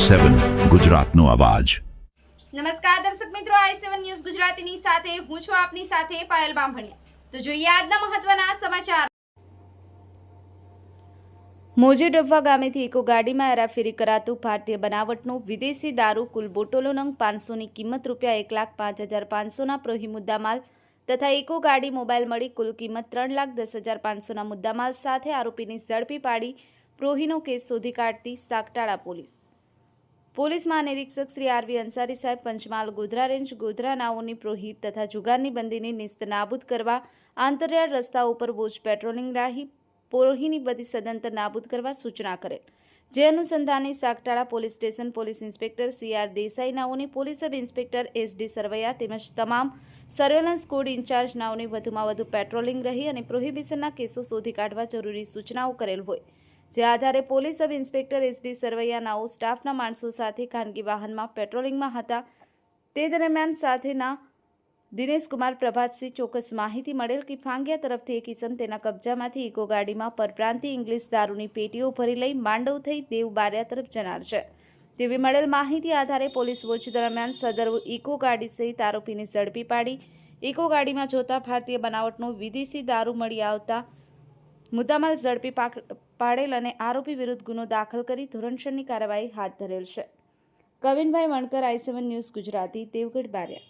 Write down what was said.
i7 ગુજરાતનો અવાજ। નમસ્કાર દર્શક મિત્રો, i7 ન્યૂઝ ગુજરાતીની સાથે હું છું આપની સાથે પાયલ બામભણિયા। તો જોઈએ આજના મહત્વના સમાચાર। મોજે ડબ્બા ગામેથી ઇકો ગાડીમાં હેરાફેરી કરાતું ભારતીય બનાવટનું વિદેશી દારૂ કુલ બોટલો નંગ 500ની કિંમત ₹1,05,500ના પ્રોહી મુદ્દામાલ તથા ઇકો ગાડી મોબાઈલ મળી કુલ કિંમત ₹3,10,500ના મુદ્દામાલ સાથે આરોપીની ઝડપી પાડી પ્રોહીનો કેસ શોધી કાઢતી સાગટાળા પોલીસ મહાનિરીક્ષક શ્રી આરવી અંસારી સાહેબ પંચમહાલ ગોધરા રેન્જ ગોધરા નાઓની પ્રોહી તથા જુગારની બંદીને નિસ્ત નાબૂદ કરવા આંતરિયાળ રસ્તાઓ ઉપર બોજ પેટ્રોલિંગ રાહી પ્રોહીની બધી સદંતર નાબૂદ કરવા સૂચના કરેલ। જે અનુસંધાને સાગટાળા police station police inspector CR Desai નાઓની police sub inspector SD Sarvaiya તેમજ તમામ સર્વેલન્સ કોડ ઇન્ચાર્જ નાઓની વધુમાં વધુ પેટ્રોલિંગ રહી અને પ્રોહિબિશનના કેસો શોધી કાઢવા જરૂરી સૂચનાઓ કરેલ હોય। જે આધારે police sub inspector SD Sarvaiya નાઓ સ્ટાફના માણસો સાથે ખાનગી વાહનમાં પેટ્રોલિંગમાં હતા। તે દરમિયાન સાથેના દિનેશકુમાર પ્રભાતસિંહ ચોક્કસ માહિતી મળેલ કે ફાંગિયા તરફથી એક ઇસમ તેના કબજામાંથી ઇકો ગાડીમાં પરપ્રાંતીય ઇંગ્લિશ દારૂની પેટીઓ ભરી લઈ માંડવ થઈ દેવ બારિયા તરફ જનાર છે। તેવી મળેલ માહિતી આધારે પોલીસ વોચ દરમિયાન સદર ઇકો ગાડી સહિત આરોપીને ઝડપી પાડી ઇકો ગાડીમાં જોતા ભારતીય બનાવટનો વિદેશી દારૂ મળી આવતા મુદ્દામાલ ઝડપી પાડેલ અને આરોપી વિરુદ્ધ ગુનો દાખલ કરી ધોરણસરની કાર્યવાહી હાથ ધરેલ છે। કવિનભાઈ વણકર, i7 ન્યૂઝ ગુજરાતી, દેવગઢ બારિયા।